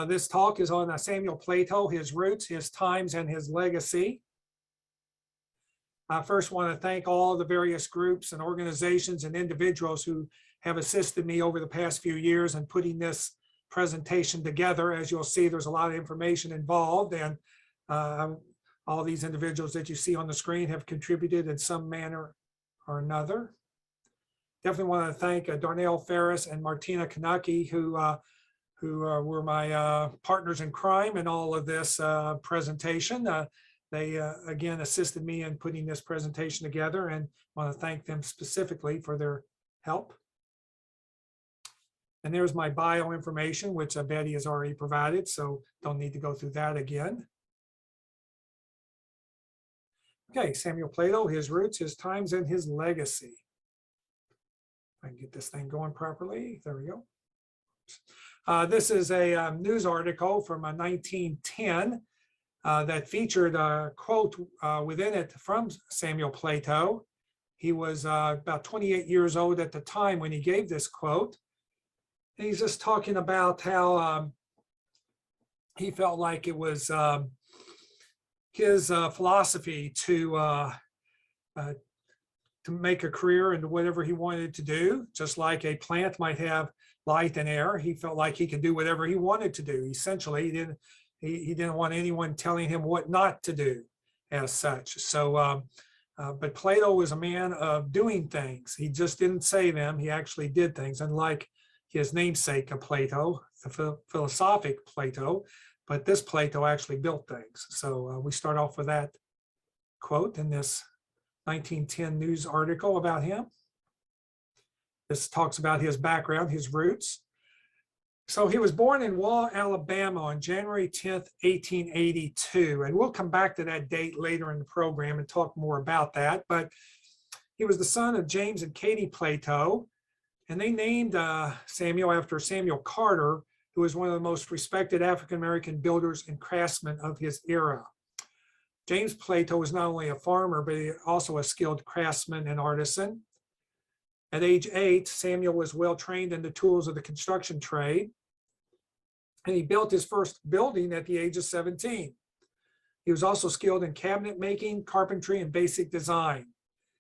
This talk is on Samuel Plato, his roots, his times, and his legacy. I first want to thank all the various groups and organizations and individuals who have assisted me over the past few years in putting this presentation together. As you'll see, there's a lot of information involved, and all these individuals that you see on the screen have contributed in some manner or another. Definitely want to thank Darnell Ferris and Martina Kanaki, who were my partners in crime in all of this presentation. They again assisted me in putting this presentation together, and want to thank them specifically for their help. And there's my bio information, which Betty has already provided, so don't need to go through that again. Okay, Samuel Plato, his roots, his times, and his legacy. I can get this thing going properly. There we go. This is a news article from 1910 that featured a quote within it from Samuel Plato. He was about 28 years old at the time when he gave this quote. And he's just talking about how he felt like it was his philosophy to make a career into whatever he wanted to do. Just like a plant might have light and air, he felt like he could do whatever he wanted to do. Essentially, he didn't want anyone telling him what not to do as such. So, but Plato was a man of doing things. He just didn't say them, he actually did things, unlike his namesake of Plato, the philosophic Plato, but this Plato actually built things. So we start off with that quote in this 1910 news article about him. This talks about his background, his roots. So he was born in Wall, Alabama on January 10th, 1882. And we'll come back to that date later in the program and talk more about that. But he was the son of James and Katie Plato. And they named Samuel after Samuel Carter, who was one of the most respected African-American builders and craftsmen of his era. James Plato was not only a farmer, but also a skilled craftsman and artisan. At age 8, Samuel was well trained in the tools of the construction trade, and he built his first building at the age of 17. He was also skilled in cabinet making, carpentry, and basic design.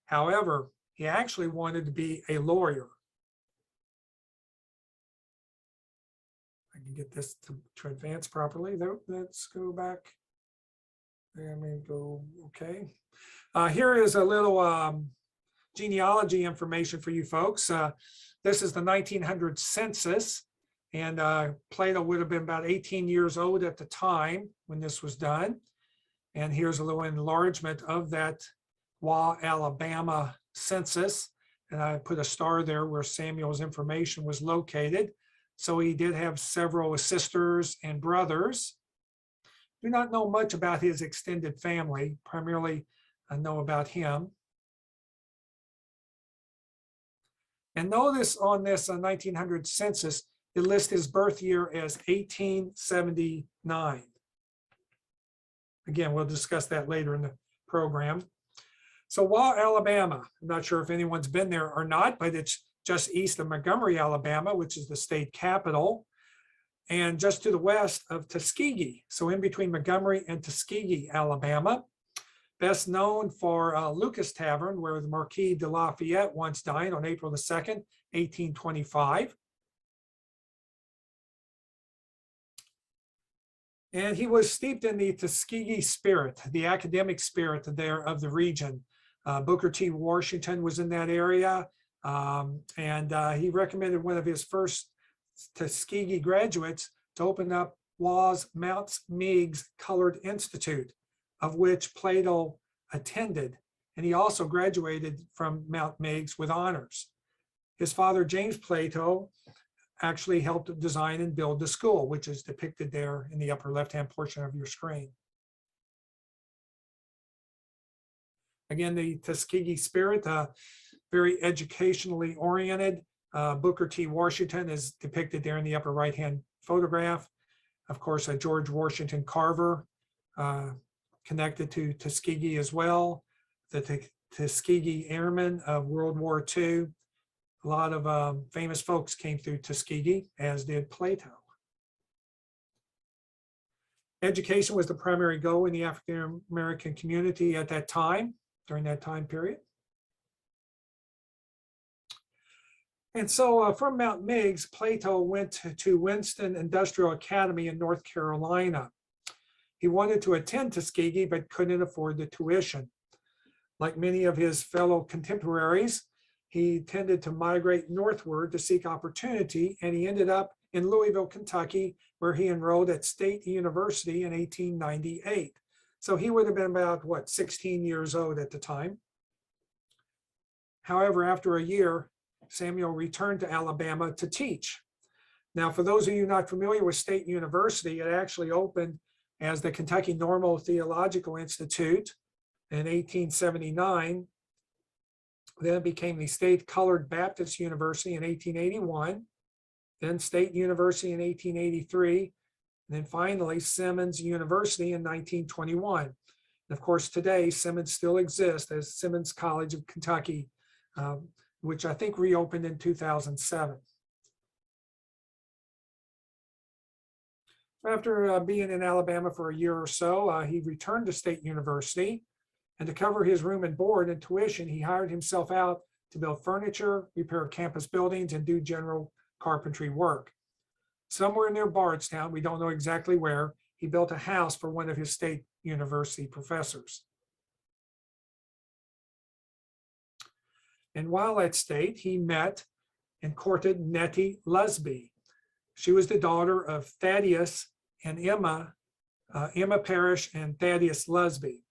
However, he actually wanted to be a lawyer. I can get this to advance properly. Let's go back. Let me go, okay. Here is a little genealogy information for you folks. This is the 1900 census, and Plato would have been about 18 years old at the time when this was done. And here's a little enlargement of that Wall, Alabama census. And I put a star there where Samuel's information was located. So he did have several sisters and brothers. Do not know much about his extended family, primarily I know about him. And notice on this 1900 census, it lists his birth year as 1879. Again, we'll discuss that later in the program. So Wall, Alabama, I'm not sure if anyone's been there or not, but it's just east of Montgomery, Alabama, which is the state capital, and just to the west of Tuskegee. So in between Montgomery and Tuskegee, Alabama. Best known for Lucas Tavern, where the Marquis de Lafayette once died on April the 2nd, 1825. And he was steeped in the Tuskegee spirit, the academic spirit there of the region. Booker T. Washington was in that area, and he recommended one of his first Tuskegee graduates to open up Waugh's Mount Meigs Colored Institute, of which Plato attended, and he also graduated from Mount Meigs with honors. His father, James Plato, actually helped design and build the school, which is depicted there in the upper left-hand portion of your screen. Again, the Tuskegee spirit, very educationally oriented. Booker T. Washington is depicted there in the upper right-hand photograph. Of course, George Washington Carver, connected to Tuskegee as well. The Tuskegee Airmen of World War II. A lot of famous folks came through Tuskegee, as did Plato. Education was the primary goal in the African American community at that time, during that time period. And so from Mount Meigs, Plato went to Winston Industrial Academy in North Carolina. He wanted to attend Tuskegee, but couldn't afford the tuition. Like many of his fellow contemporaries, he tended to migrate northward to seek opportunity, and he ended up in Louisville, Kentucky, where he enrolled at State University in 1898. So he would have been about, 16 years old at the time. However, after a year, Samuel returned to Alabama to teach. Now, for those of you not familiar with State University, it actually opened as the Kentucky Normal Theological Institute in 1879. Then it became the State Colored Baptist University in 1881, then State University in 1883, and then finally Simmons University in 1921. And of course, today, Simmons still exists as Simmons College of Kentucky, which I think reopened in 2007. After being in Alabama for a year or so, he returned to State University, and to cover his room and board and tuition, he hired himself out to build furniture, repair campus buildings, and do general carpentry work. Somewhere near Bardstown, we don't know exactly where, he built a house for one of his State University professors. And while at State, he met and courted Nettie Lusby. She was the daughter of Thaddeus and Ymca Parrish and Thaddeus Lusby.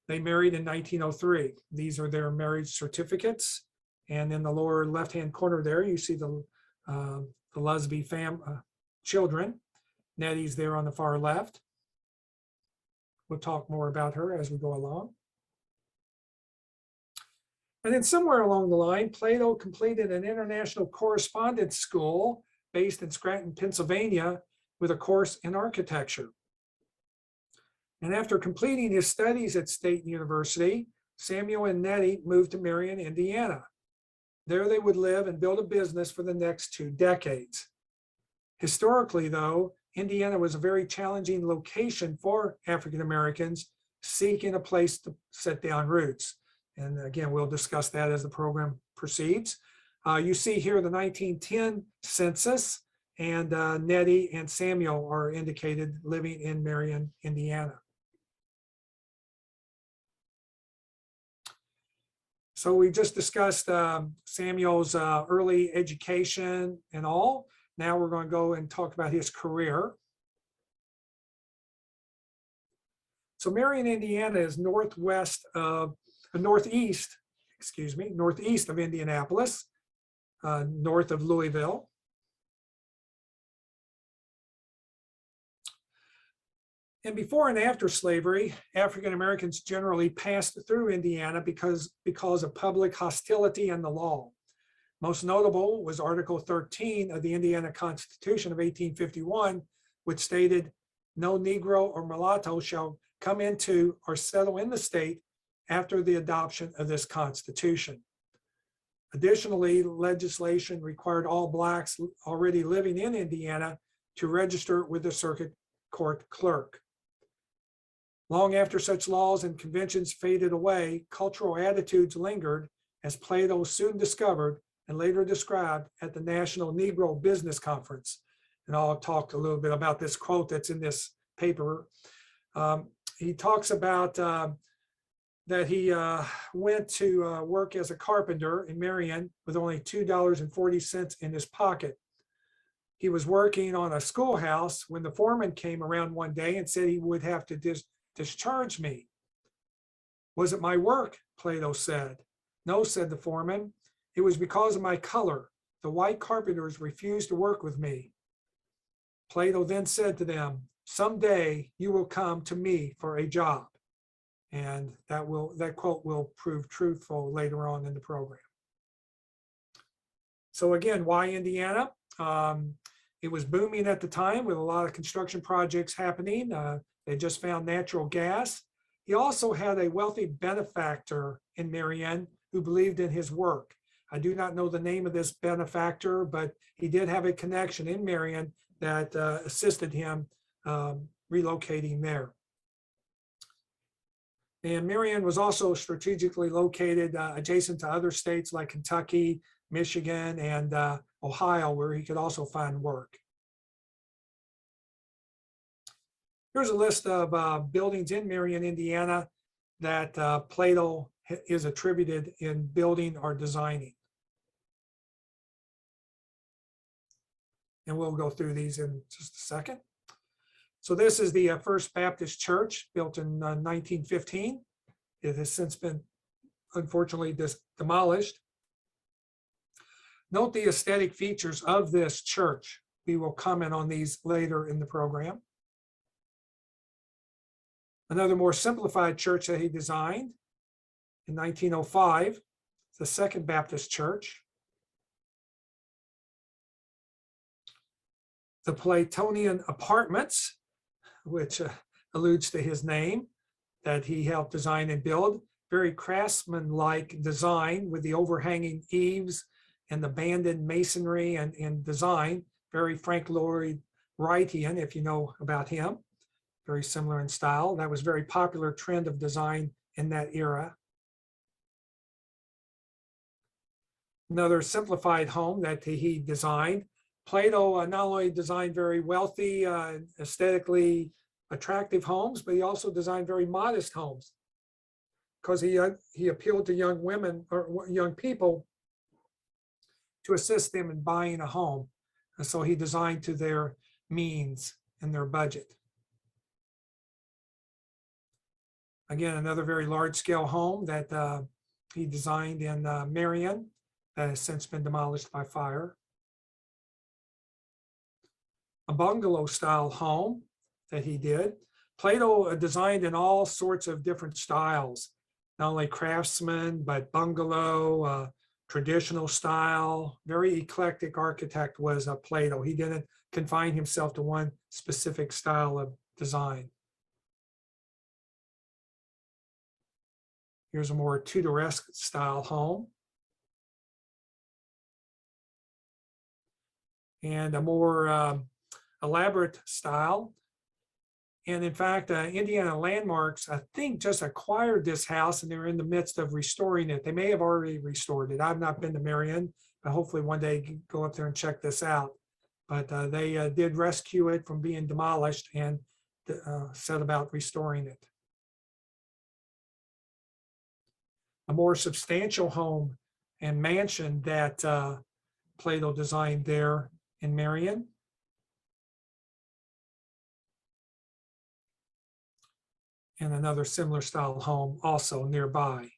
They married in 1903. These are their marriage certificates. And in the lower left-hand corner there, you see the Lusby children. Nettie's there on the far left. We'll talk more about her as we go along. And then somewhere along the line, Plato completed an international correspondence school based in Scranton, Pennsylvania, with a course in architecture. And after completing his studies at State University, Samuel and Nettie moved to Marion, Indiana. There they would live and build a business for the next 2 decades. Historically, though, Indiana was a very challenging location for African Americans seeking a place to set down roots. And again, we'll discuss that as the program proceeds. You see here the 1910 census, and Nettie and Samuel are indicated living in Marion, Indiana. So we just discussed Samuel's early education and all. Now we're going to go and talk about his career. So Marion, Indiana is northeast of Indianapolis, north of Louisville. And before and after slavery, African Americans generally passed through Indiana because of public hostility and the law. Most notable was Article 13 of the Indiana Constitution of 1851, which stated, "No Negro or mulatto shall come into or settle in the state after the adoption of this Constitution." Additionally, legislation required all Blacks already living in Indiana to register with the circuit court clerk. Long after such laws and conventions faded away, cultural attitudes lingered, as Plato soon discovered and later described at the National Negro Business Conference. And I'll talk a little bit about this quote that's in this paper. He talks about that he went to work as a carpenter in Marion with only $2.40 in his pocket. He was working on a schoolhouse when the foreman came around one day and said he would have to discharge me. "Was it my work?" Plato said. "No," said the foreman. "It was because of my color. The white carpenters refused to work with me." Plato then said to them, "Someday you will come to me for a job." And that quote will prove truthful later on in the program. So again, why Indiana? It was booming at the time with a lot of construction projects happening. They just found natural gas. He also had a wealthy benefactor in Marion who believed in his work. I do not know the name of this benefactor, but he did have a connection in Marion that assisted him relocating there. And Marion was also strategically located adjacent to other states like Kentucky, Michigan, and Ohio, where he could also find work. Here's a list of buildings in Marion, Indiana, that Plato is attributed in building or designing. And we'll go through these in just a second. So this is the First Baptist Church, built in 1915. It has since been, unfortunately, demolished. Note the aesthetic features of this church. We will comment on these later in the program. Another more simplified church that he designed in 1905, the Second Baptist Church. The Playtonian Apartments, which alludes to his name, that he helped design and build. Very craftsman-like design with the overhanging eaves and the banded masonry and design. Very Frank Lloyd Wrightian, if you know about him. Very similar in style. That was a very popular trend of design in that era. Another simplified home that he designed. Plato not only designed very wealthy, aesthetically attractive homes, but he also designed very modest homes, because he appealed to young women or young people to assist them in buying a home. And so he designed to their means and their budget. Again, another very large-scale home that he designed in Marion that has since been demolished by fire. A bungalow-style home that he did. Plato designed in all sorts of different styles, not only craftsman, but bungalow, traditional style. Very eclectic architect was Plato. He didn't confine himself to one specific style of design. Here's a more Tudoresque style home. And a more elaborate style. And in fact, Indiana Landmarks, I think, just acquired this house, and they're in the midst of restoring it. They may have already restored it. I've not been to Marion, but hopefully one day go up there and check this out. But they did rescue it from being demolished and set about restoring it. A more substantial home and mansion that Plato designed there in Marion. And another similar style home also nearby.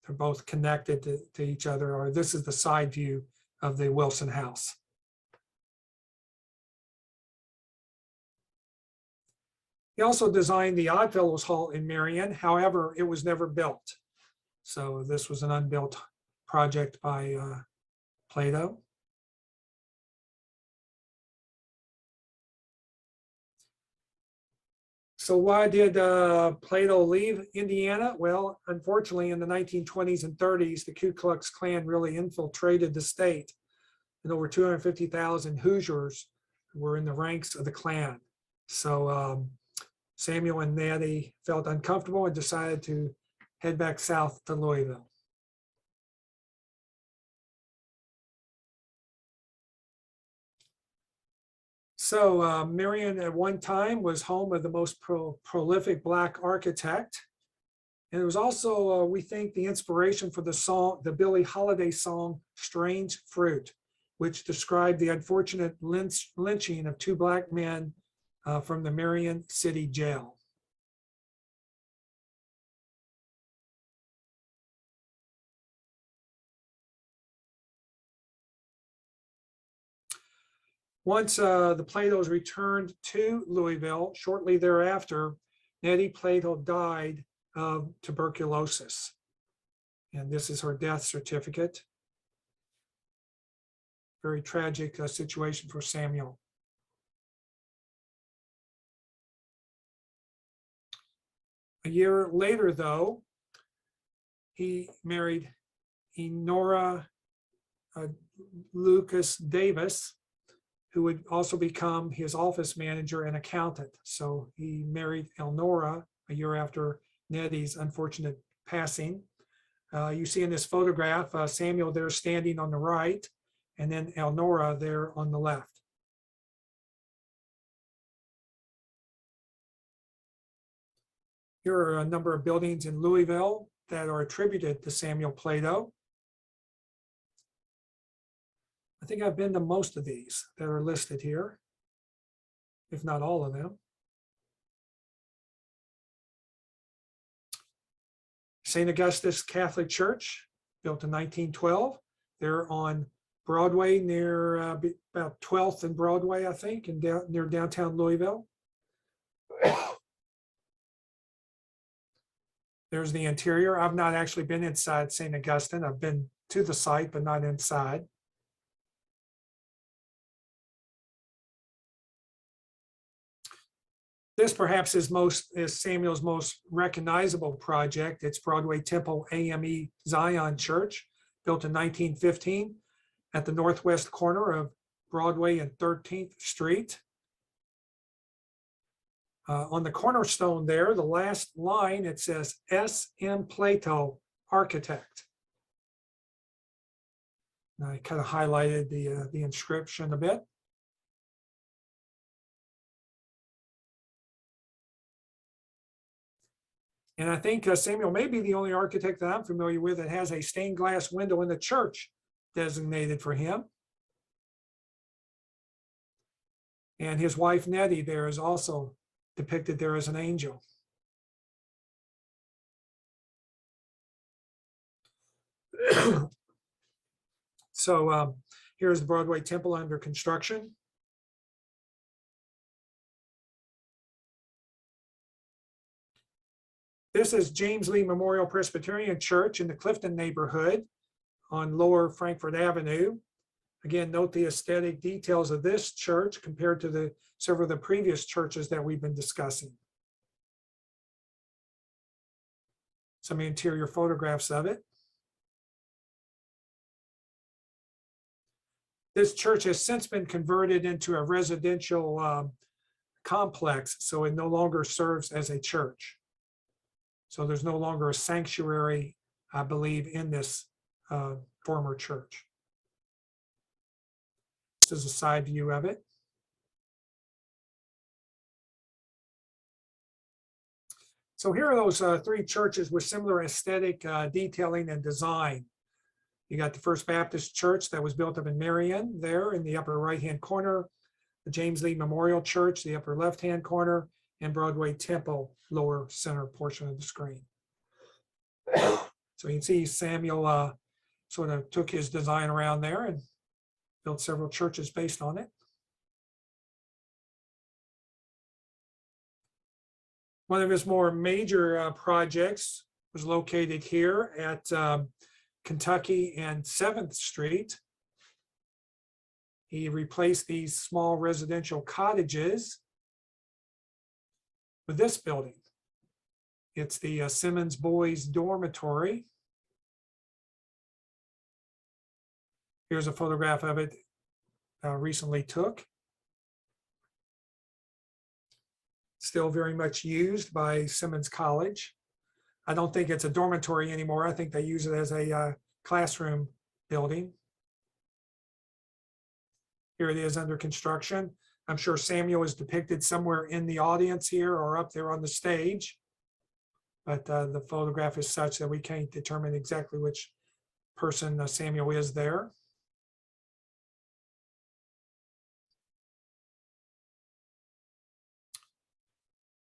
They're both connected to each other, or this is the side view of the Wilson house. He also designed the Oddfellows Hall in Marion. However, it was never built. So this was an unbuilt project by Plato. So why did Plato leave Indiana? Well, unfortunately, in the 1920s and 30s, the Ku Klux Klan really infiltrated the state, and over 250,000 Hoosiers were in the ranks of the Klan. So Samuel and Nettie felt uncomfortable and decided to head back south to Louisville. So Marion at one time was home of the most prolific Black architect. And it was also, we think, the inspiration for the song, the Billie Holiday song, Strange Fruit, which described the unfortunate lynching of two Black men from the Marion City Jail. Once the Platos returned to Louisville, shortly thereafter, Nettie Plato died of tuberculosis. And this is her death certificate. Very tragic situation for Samuel. A year later, though, he married Enora Lucas Davis, who would also become his office manager and accountant. So he married Elnora a year after Nettie's unfortunate passing. You see in this photograph, Samuel there standing on the right, and then Elnora there on the left. Here are a number of buildings in Louisville that are attributed to Samuel Plato. I think I've been to most of these that are listed here, if not all of them. St. Augustus Catholic Church, built in 1912. They're on Broadway near about 12th and Broadway, I think, and near downtown Louisville. There's the interior. I've not actually been inside St. Augustine. I've been to the site, but not inside. This perhaps is Samuel's most recognizable project. It's Broadway Temple AME Zion Church, built in 1915 at the northwest corner of Broadway and 13th Street. On the cornerstone there, the last line, it says S.M. Plato, architect. And I kind of highlighted the inscription a bit. And I think Samuel may be the only architect that I'm familiar with that has a stained glass window in the church designated for him. And his wife Nettie there is also depicted there as an angel. So here's the Broadway Temple under construction. This is James Lee Memorial Presbyterian Church in the Clifton neighborhood on Lower Frankfort Avenue. Again, note the aesthetic details of this church compared to several of the previous churches that we've been discussing. Some interior photographs of it. This church has since been converted into a residential complex, so it no longer serves as a church. So there's no longer a sanctuary, I believe, in this former church. This is a side view of it. So here are those three churches with similar aesthetic detailing and design. You got the First Baptist Church that was built up in Marion there in the upper right-hand corner, the James Lee Memorial Church, the upper left-hand corner, and Broadway Temple, lower center portion of the screen. So you can see Samuel sort of took his design around there and built several churches based on it. One of his more major projects was located here at Kentucky and 7th Street. He replaced these small residential cottages with this building. It's the Simmons Boys Dormitory. Here's a photograph of it recently took. Still very much used by Simmons College. I don't think it's a dormitory anymore. I think they use it as a classroom building. Here it is under construction. I'm sure Samuel is depicted somewhere in the audience here or up there on the stage. But the photograph is such that we can't determine exactly which person Samuel is there.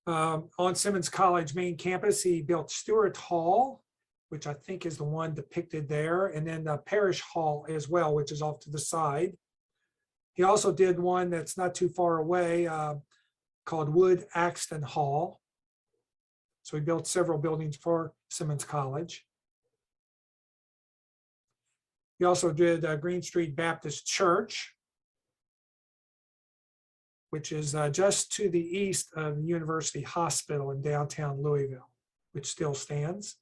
On Simmons College main campus, he built Stewart Hall, which I think is the one depicted there, and then the Parish Hall as well, which is off to the side. He also did one that's not too far away called Wood Axton Hall. So he built several buildings for Simmons College. He also did Green Street Baptist Church, which is just to the east of the University Hospital in downtown Louisville, which still stands.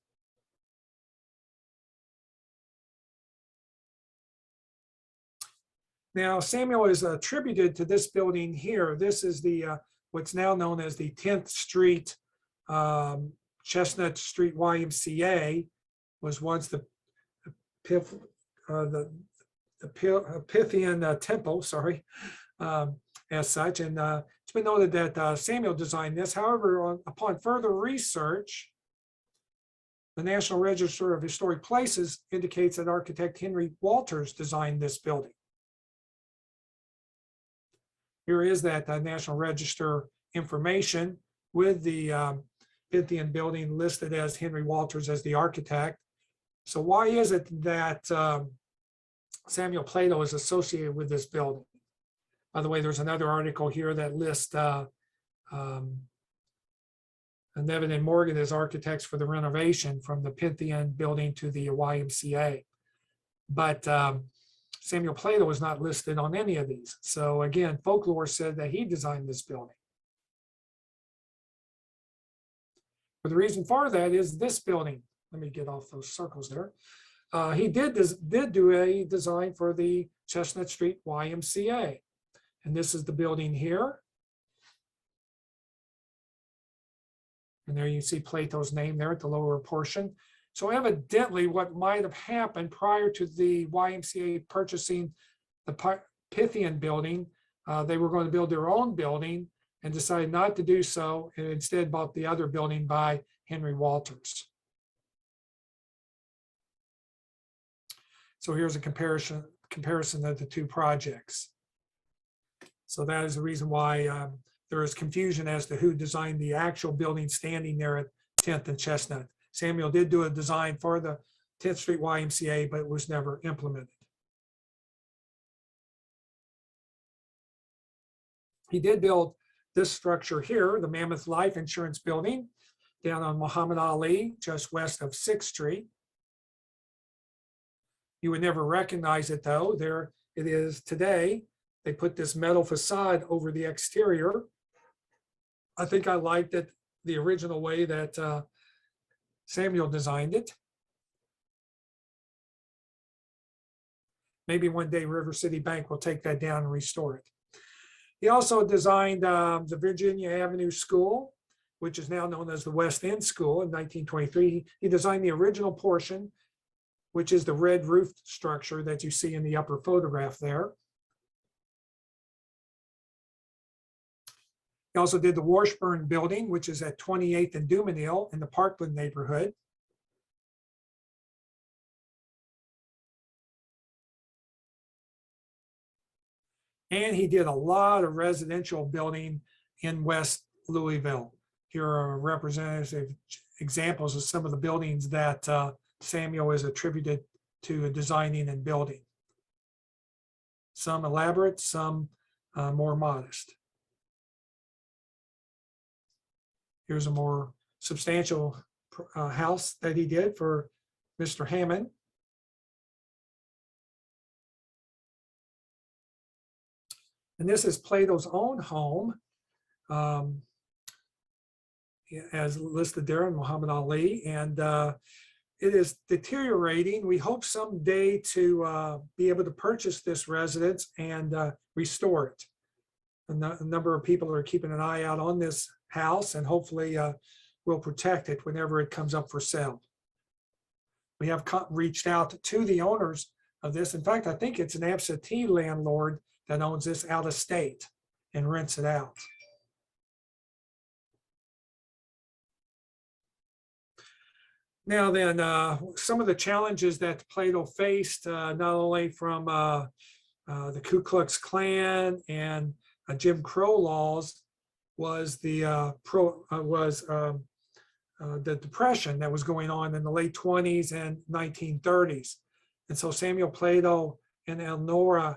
Now, Samuel is attributed to this building here. This is the what's now known as the 10th Street, Chestnut Street YMCA, was once the Pythian Temple, sorry, as such. And it's been noted that Samuel designed this. However, upon further research, the National Register of Historic Places indicates that architect Henry Walters designed this building. Here is that National Register information with the Pythian building listed as Henry Walters as the architect. So why is it that Samuel Plato is associated with this building? By the way, there's another article here that lists Nevin and Morgan as architects for the renovation from the Pythian building to the YMCA. But Samuel Plato was not listed on any of these. So again, folklore said that he designed this building. But the reason for that is this building. Let me get off those circles there. He did do a design for the Chestnut Street YMCA. And this is the building here. And there you see Plato's name there at the lower portion. So evidently what might have happened prior to the YMCA purchasing the Pythian building, they were going to build their own building and decided not to do so, and instead bought the other building by Henry Walters. So here's a comparison of the two projects. So that is the reason why there is confusion as to who designed the actual building standing there at 10th and Chestnut. Samuel did do a design for the 10th Street YMCA, but it was never implemented. He did build this structure here, the Mammoth Life Insurance Building, down on Muhammad Ali, just west of 6th Street. You would never recognize it though. There it is today. They put this metal facade over the exterior. I think I liked it the original way that Samuel designed it. Maybe one day River City Bank will take that down and restore it. He also designed the Virginia Avenue School, which is now known as the West End School, in 1923. He designed the original portion, which is the red roof structure that you see in the upper photograph there. He also did the Washburn building, which is at 28th and Dumesnil in the Parkland neighborhood. And he did a lot of residential building in West Louisville. Here are representative examples of some of the buildings that Samuel is attributed to designing and building. Some elaborate, some more modest. Here's a more substantial house that he did for Mr. Hammond. And this is Plato's own home, as listed there in Muhammad Ali. And it is deteriorating. We hope someday to be able to purchase this residence and restore it. A number of people are keeping an eye out on this house, and hopefully we'll protect it whenever it comes up for sale. We have reached out to the owners of this. In fact, I think it's an absentee landlord that owns this out of state and rents it out. Now then, some of the challenges that Plato faced, not only from the Ku Klux Klan and Jim Crow laws, was the Depression that was going on in the late 20s and 1930s. And so Samuel Plato and Elnora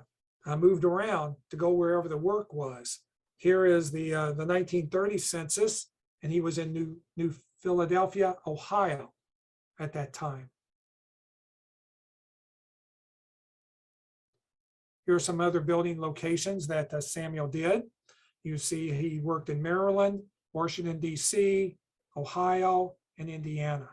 moved around to go wherever the work was. Here is the 1930 census, and he was in New Philadelphia, Ohio at that time. Here are some other building locations that Samuel did. You see he worked in Maryland, Washington, D.C., Ohio, and Indiana.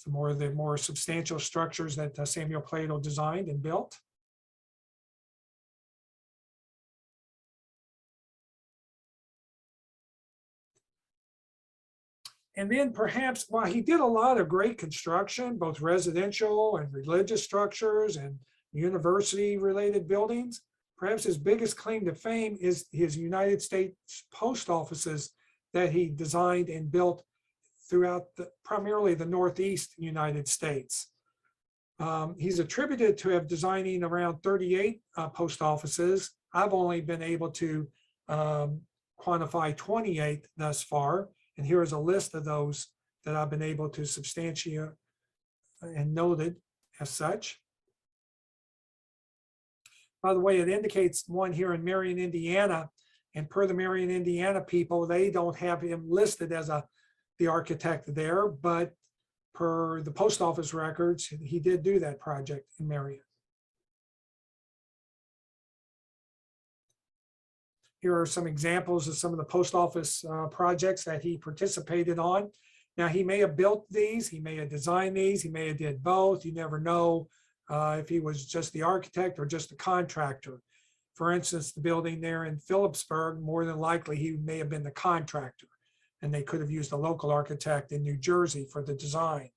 some more of the more substantial structures that Samuel Plato designed and built. And then perhaps, while he did a lot of great construction, both residential and religious structures and university-related buildings, perhaps his biggest claim to fame is his United States post offices that he designed and built throughout primarily the Northeast United States. He's attributed to have designing around 38 post offices. I've only been able to quantify 28 thus far. And here is a list of those that I've been able to substantiate and noted as such. By the way, it indicates one here in Marion, Indiana, and per the Marion, Indiana people, they don't have him listed as the architect there, but per the post office records, he did do that project in Marion. Here are some examples of some of the post office projects that he participated on. Now, he may have built these, he may have designed these, he may have did both. You never know if he was just the architect or just a contractor. For instance, the building there in Phillipsburg, more than likely he may have been the contractor, and they could have used a local architect in New Jersey for the design.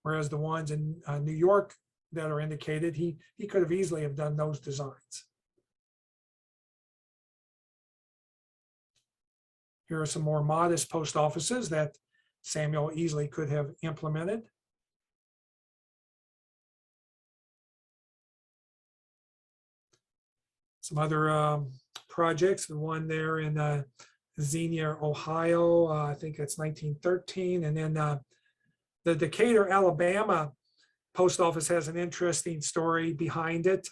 Whereas the ones in New York that are indicated, he could have easily have done those designs. Here are some more modest post offices that Samuel easily could have implemented. Some other projects, the one there in Xenia, Ohio, I think that's 1913. And then the Decatur, Alabama post office has an interesting story behind it.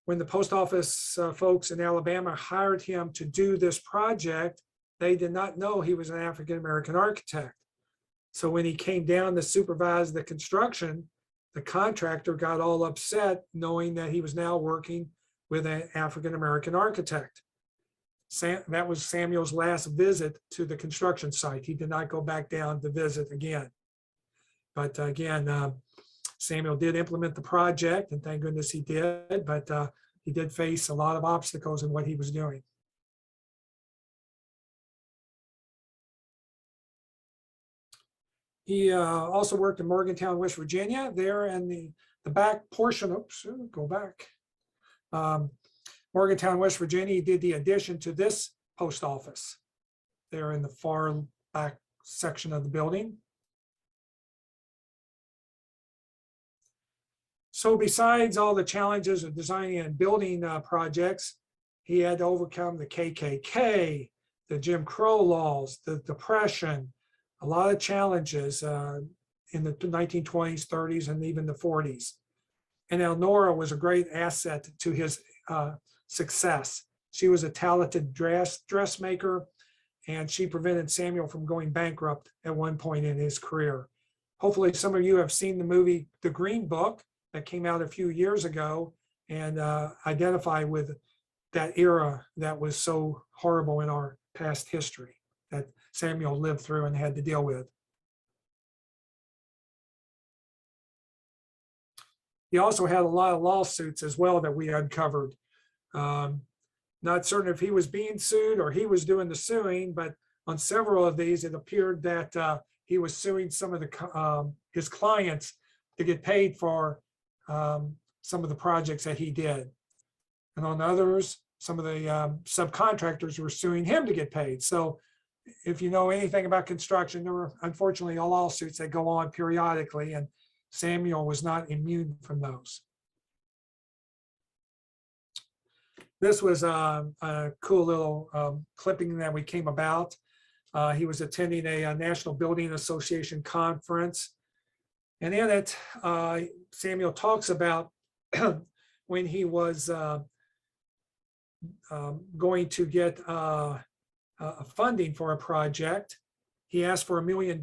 When the post office folks in Alabama hired him to do this project, they did not know he was an African-American architect. So when he came down to supervise the construction, the contractor got all upset knowing that he was now working with an African-American architect. That was Samuel's last visit to the construction site. He did not go back down to visit again. But again, Samuel did implement the project, and thank goodness he did, but he did face a lot of obstacles in what he was doing. He also worked in Morgantown, West Virginia, there in the back portion, oops, go back. Morgantown, West Virginia, he did the addition to this post office there in the far back section of the building. So besides all the challenges of designing and building projects, he had to overcome the KKK, the Jim Crow laws, the Depression, a lot of challenges in the 1920s, 30s, and even the 40s. And Elnora was a great asset to his success. She was a talented dressmaker, and she prevented Samuel from going bankrupt at one point in his career. Hopefully some of you have seen the movie The Green Book that came out a few years ago and identify with that era that was so horrible in our past history that Samuel lived through and had to deal with. He also had a lot of lawsuits as well that we uncovered. Not certain if he was being sued or he was doing the suing, but on several of these, it appeared that he was suing some of his clients to get paid for some of the projects that he did. And on others, some of the subcontractors were suing him to get paid. So if you know anything about construction, there were unfortunately lawsuits that go on periodically, and Samuel was not immune from those. This was a cool little clipping that we came about. He was attending a National Building Association conference. And in it, Samuel talks about when he was going to get funding for a project. He asked for $1 million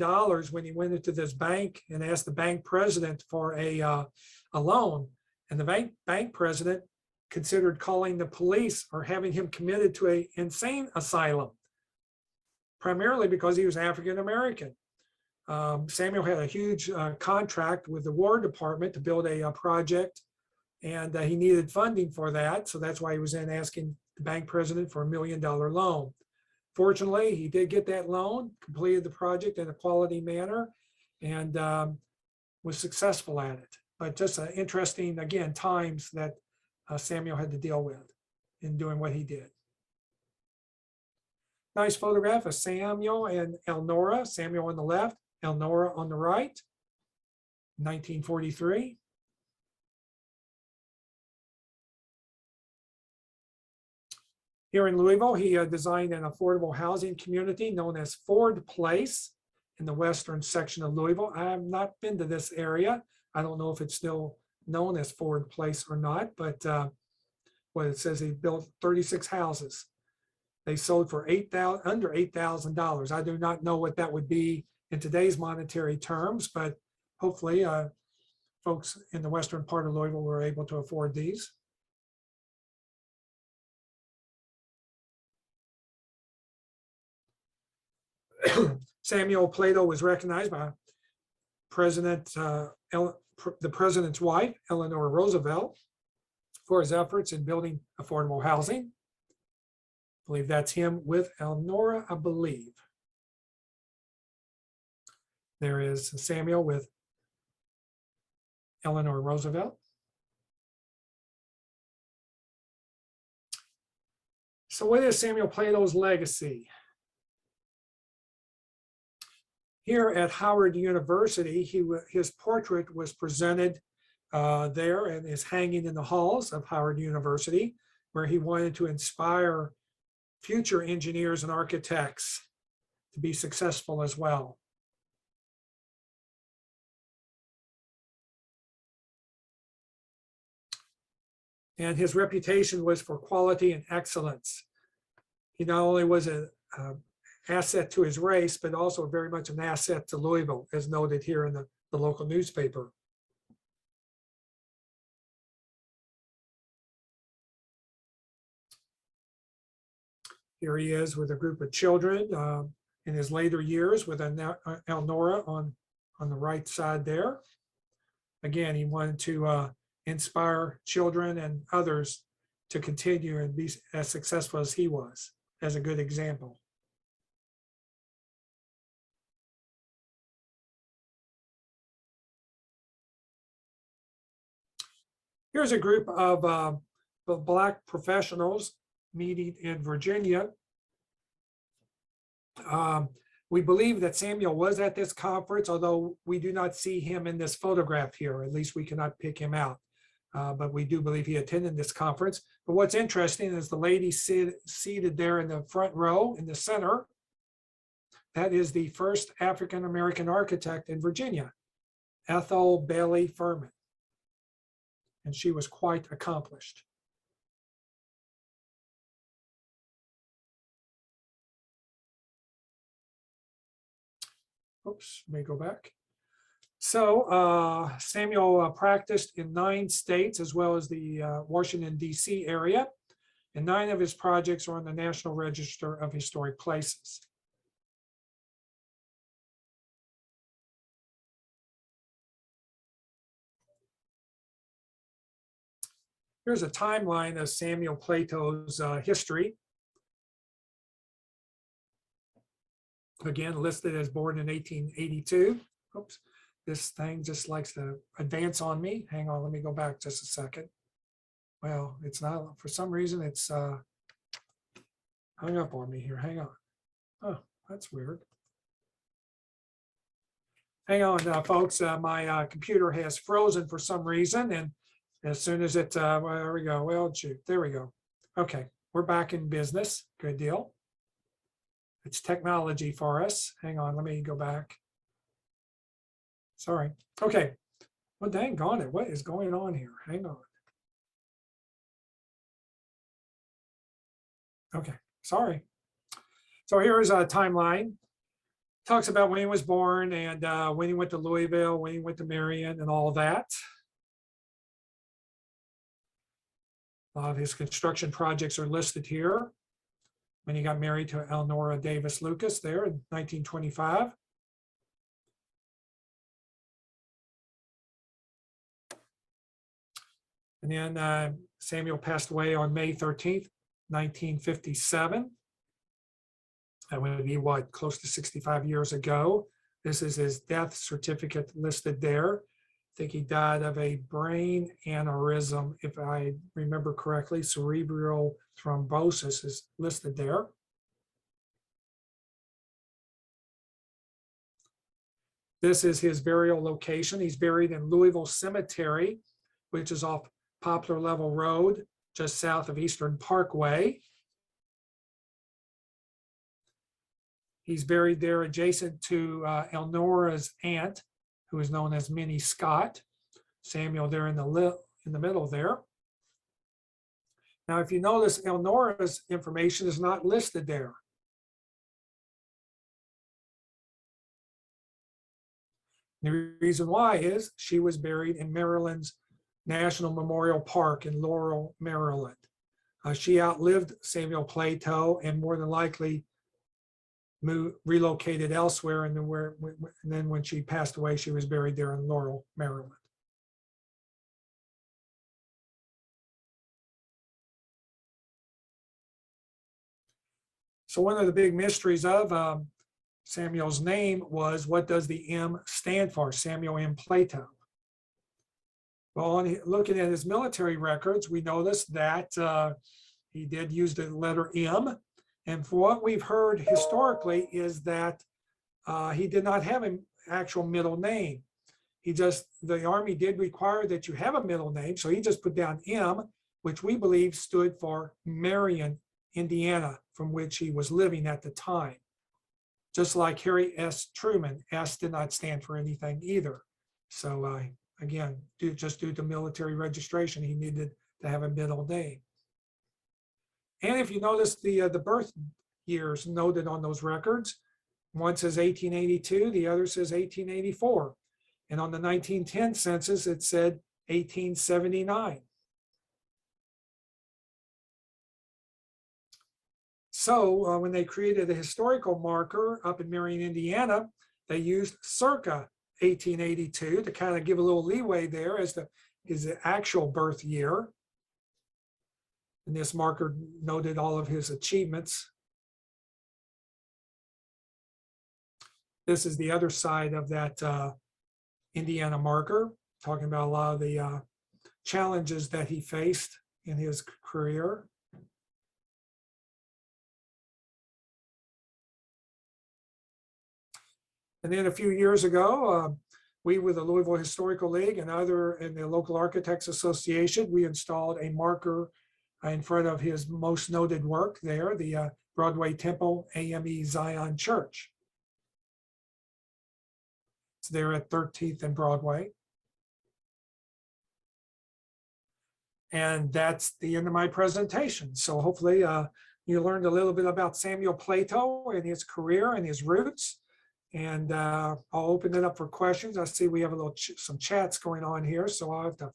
when he went into this bank and asked the bank president for a loan. And the bank president considered calling the police or having him committed to an insane asylum, primarily because he was African American. Samuel had a huge contract with the War Department to build a project, and he needed funding for that. So that's why he was then asking the bank president for $1 million loan. Fortunately, he did get that loan, completed the project in a quality manner, and was successful at it. But just interesting, again, times that Samuel had to deal with in doing what he did. Nice photograph of Samuel and Elnora. Samuel on the left, Elnora on the right, 1943. Here in Louisville, he designed an affordable housing community known as Ford Place in the western section of Louisville. I have not been to this area. I don't know if it's still known as Ford Place or not, but what it says, he built 36 houses. They sold for under $8,000. I do not know what that would be in today's monetary terms, but hopefully folks in the western part of Louisville were able to afford these. Samuel Plato was recognized by the president's wife, Eleanor Roosevelt, for his efforts in building affordable housing. I believe that's him with Elnora, I believe. There is Samuel with Eleanor Roosevelt. So what is Samuel Plato's legacy? Here at Howard University, his portrait was presented there and is hanging in the halls of Howard University, where he wanted to inspire future engineers and architects to be successful as well. And his reputation was for quality and excellence. He not only was an asset to his race, but also very much an asset to Louisville, as noted here in the local newspaper. Here he is with a group of children in his later years with Elnora on the right side there. Again, he wanted to inspire children and others to continue and be as successful as he was, as a good example. Here's a group of Black professionals meeting in Virginia. We believe that Samuel was at this conference, although we do not see him in this photograph here. At least we cannot pick him out. But we do believe he attended this conference. But what's interesting is the lady seated there in the front row in the center. That is the first African-American architect in Virginia, Ethel Bailey Furman. And she was quite accomplished. Oops, let me go back. So Samuel practiced in 9 states as well as the Washington, D.C. area, and 9 of his projects are on the National Register of Historic Places. Here's a timeline of Samuel Plato's history. Again, listed as born in 1882. Oops, this thing just likes to advance on me. Hang on, let me go back just a second. Well, it's not, for some reason, it's hung up on me here. Hang on. Oh, that's weird. Hang on, folks. My computer has frozen for some reason, and as soon as it, well, there we go. Well, shoot, there we go. Okay, we're back in business. Good deal. It's technology for us. Hang on, let me go back. Sorry. Okay. Well, dang on it. What is going on here? Hang on. Okay, sorry. So here's a timeline. Talks about when he was born and when he went to Louisville, when he went to Marion and all that. A lot of his construction projects are listed here. When he got married to Elnora Davis Lucas there in 1925. And then Samuel passed away on May 13th, 1957. That would be what, close to 65 years ago. This is his death certificate listed there. I think he died of a brain aneurysm, if I remember correctly. Cerebral thrombosis is listed there. This is his burial location. He's buried in Louisville Cemetery, which is off Poplar Level Road, just south of Eastern Parkway. He's buried there adjacent to Elnora's aunt, who is known as Minnie Scott. Samuel there in the middle there. Now, if you notice, Elnora's information is not listed there. The reason why is she was buried in Maryland's National Memorial Park in Laurel, Maryland. She outlived Samuel Plato and more than likely relocated elsewhere, and then when she passed away, she was buried there in Laurel, Maryland. So one of the big mysteries of Samuel's name was, what does the M stand for? Samuel M. Plato. Well, looking at his military records, we notice that he did use the letter M. And for what we've heard historically is that he did not have an actual middle name. The Army did require that you have a middle name. So he just put down M, which we believe stood for Marion, Indiana, from which he was living at the time. Just like Harry S. Truman, S did not stand for anything either. So again, just due to military registration, he needed to have a middle name. And if you notice the birth years noted on those records, one says 1882, the other says 1884. And on the 1910 census, it said 1879. So when they created a historical marker up in Marion, Indiana, they used circa 1882 to kind of give a little leeway there as to his actual birth year. And this marker noted all of his achievements. This is the other side of that Indiana marker, talking about a lot of the challenges that he faced in his career. And then a few years ago, we with the Louisville Historical League and the local Architects Association, we installed a marker in front of his most noted work there, the Broadway Temple AME Zion Church. It's there at 13th and Broadway. And that's the end of my presentation. So hopefully you learned a little bit about Samuel Plato and his career and his roots. And I'll open it up for questions. I see we have some chats going on here, so I'll have to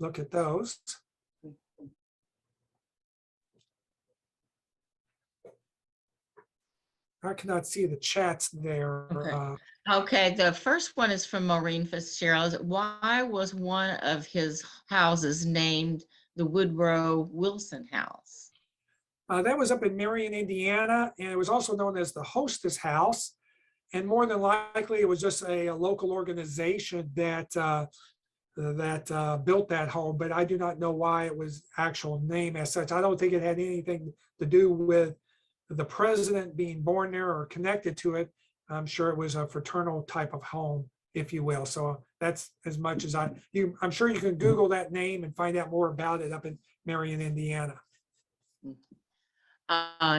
look at those. I cannot see the chats there. Okay. Okay, the first one is from Maureen Fitzgerald. Why was one of his houses named the Woodrow Wilson House? That was up in Marion, Indiana, and it was also known as the Hostess House. And more than likely, it was just a local organization that built that home, but I do not know why it was actual name as such. I don't think it had anything to do with the president being born there or connected to it. I'm sure it was a fraternal type of home, if you will. So that's as much as I'm sure you can Google that name and find out more about it up in Marion, Indiana.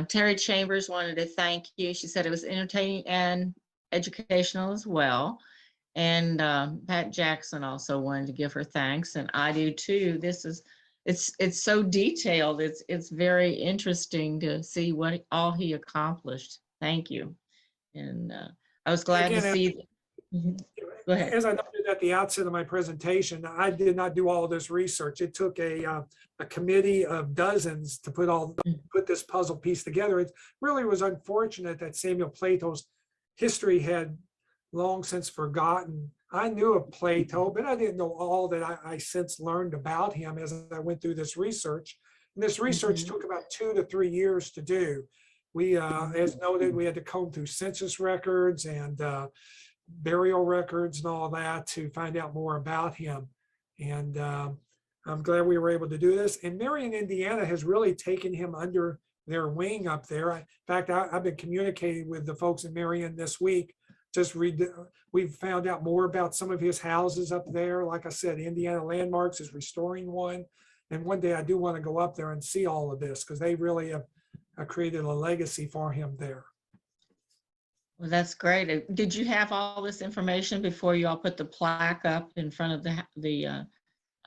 Terry Chambers wanted to thank you. She said it was entertaining and educational as well. And Pat Jackson also wanted to give her thanks, and I do too. It's so detailed. It's very interesting to see what all he accomplished. Thank you. And I was glad to see. Go ahead. As I noted at the outset of my presentation, I did not do all of this research. It took a committee of dozens to put this puzzle piece together. It really was unfortunate that Samuel Plato's history had long since forgotten I knew of Plato, but I didn't know all that I since learned about him as I went through this research. And this research took about 2 to 3 years to do. We, as noted, we had to comb through census records and burial records and all that to find out more about him. And I'm glad we were able to do this. And Marion, Indiana has really taken him under their wing up there. In fact, I've been communicating with the folks in Marion this week. We've found out more about some of his houses up there. Like I said, Indiana Landmarks is restoring one. And one day I do want to go up there and see all of this because they really have created a legacy for him there. Well, that's great. Did you have all this information before you all put the plaque up in front of the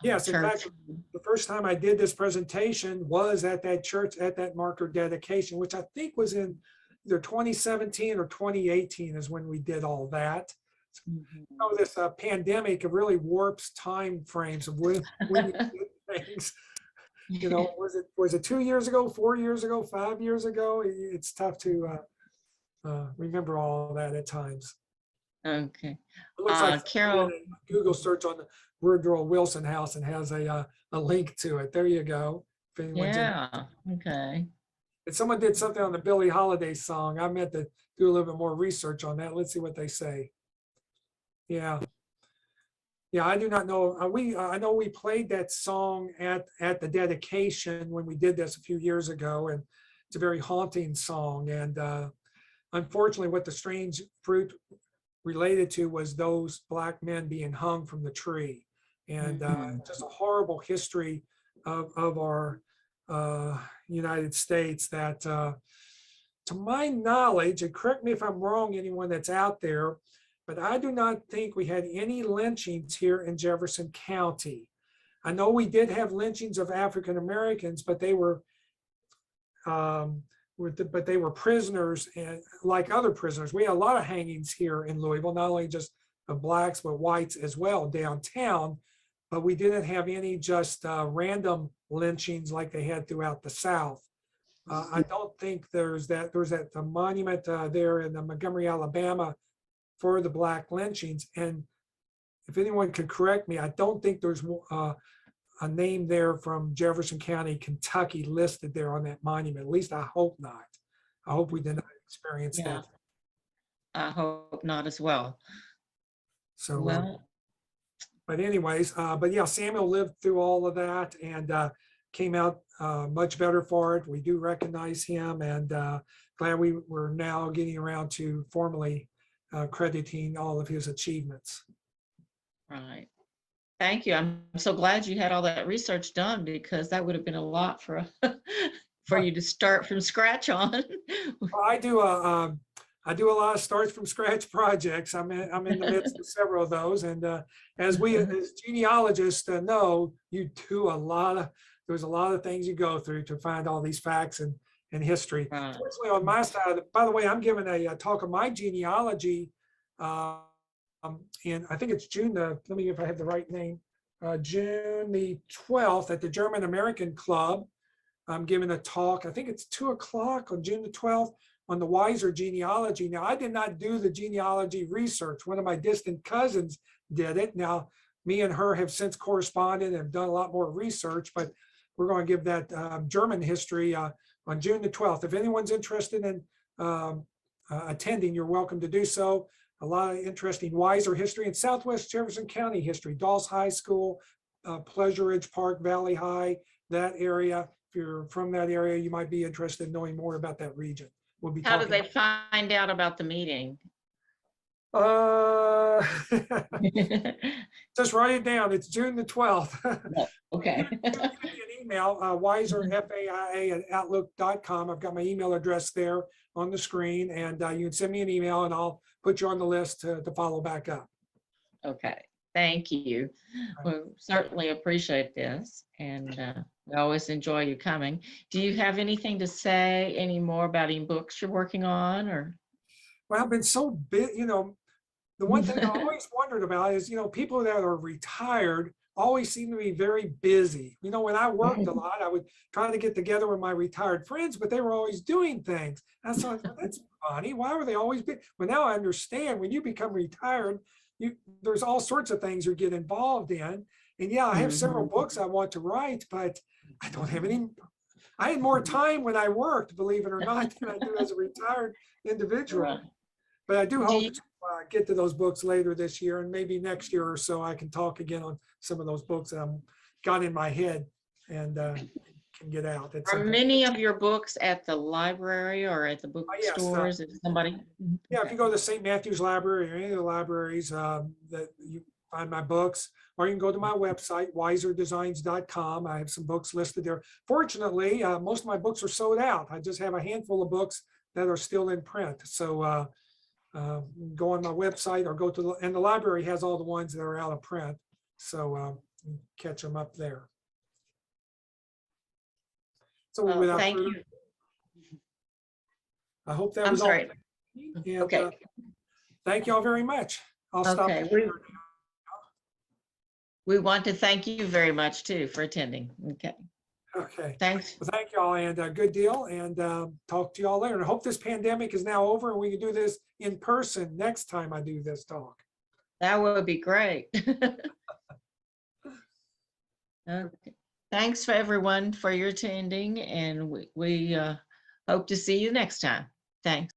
Yes, in church? fact, the first time I did this presentation was at that church at that marker dedication, which I think was in either 2017 or 2018 is when we did all that. You know, this pandemic really warps time frames of when we did things. You know, was it 2 years ago, 4 years ago, 5 years ago? It's tough to remember all that at times. Okay. It looks like Carol, Google search on the Woodrow Wilson house and has a link to it. There you go. If anyone's yeah, okay. if someone did something on the Billie Holiday song, I meant to do a little bit more research on that. Let's see what they say. Yeah. Yeah, I do not know. I know we played that song at the dedication when we did this a few years ago, and it's a very haunting song. And unfortunately, what the strange fruit related to was those Black men being hung from the tree, and just a horrible history of our United States that, to my knowledge, and correct me if I'm wrong, anyone that's out there, but I do not think we had any lynchings here in Jefferson County. I know we did have lynchings of African Americans, but they were prisoners, and like other prisoners. We had a lot of hangings here in Louisville, not only just of Blacks, but whites as well downtown, but we didn't have any just random lynchings like they had throughout the South. I don't think there's that the monument there in Montgomery, Alabama for the Black lynchings. And if anyone could correct me, I don't think there's a name there from Jefferson County, Kentucky listed there on that monument. At least I hope not. I hope we did not experience that. I hope not as well. So, well, but anyways, but yeah, Samuel lived through all of that and came out much better for it. We do recognize him, and glad we're now getting around to formally crediting all of his achievements. right. Thank you. I'm so glad you had all that research done, because that would have been a lot for for you to start from scratch on. Well, I do a lot of starts from scratch projects. I'm in the midst of several of those, and as genealogists know, you do there's a lot of things you go through to find all these facts and history. Right. Fortunately, on my side, by the way, I'm giving a talk of my genealogy, and I think it's June let me see if I have the right name, June the 12th at the German American Club. I'm giving a talk, I think it's 2:00 on June the 12th on the Weiser genealogy. Now, I did not do the genealogy research. One of my distant cousins did it. Now, me and her have since corresponded and have done a lot more research, but we're going to give that German history on June the 12th. If anyone's interested in attending, you're welcome to do so. A lot of interesting Weiser history and Southwest Jefferson County history, Dawes High School, Pleasure Ridge Park, Valley High, that area. If you're from that area, you might be interested in knowing more about that region. We'll be How did talking. they find out about the meeting? Just write it down. It's June the 12th. Okay. Send me an email, Weiser, FAIA@outlook.com. I've got my email address there on the screen, and you can send me an email and I'll put you on the list to follow back up. Okay. Thank you. We certainly appreciate this, and we always enjoy you coming. Do you have anything to say any more about any books you're working on, or? Well, I've been so big, the one thing I always wondered about is, people that are retired always seem to be very busy. When I worked a lot, I would try to get together with my retired friends, but they were always doing things. I thought, well, that's funny. Why were they always busy? Well, now I understand when you become retired, there's all sorts of things you get involved in. And yeah, I have several Mhm. books I want to write, but I don't have any. I had more time when I worked, believe it or not, than I do as a retired individual. Right. But I do Do hope you- to get to those books later this year, and maybe next year or so I can talk again on some of those books that I'm got in my head and can get out at Are some point. many of your books at the library or at the Yes, bookstores? If somebody. yeah, if you go to the St. Matthew's Library or any of the libraries that you find my books, or you can go to my website, wiserdesigns.com. I have some books listed there. Fortunately, most of my books are sold out. I just have a handful of books that are still in print. So go on my website or go to and the library has all the ones that are out of print. So catch them up there. So Well, without thank further, you. I hope that I'm was all. sorry. And, Okay. thank you all very much. I'll stop. Okay. We want to thank you very much too for attending. Okay. Okay. Thanks. Well, thank y'all, and good deal, and talk to y'all later. And I hope this pandemic is now over and we can do this in person next time I do this talk. That would be great. Okay. Thanks for everyone for your attending, and we hope to see you next time. Thanks.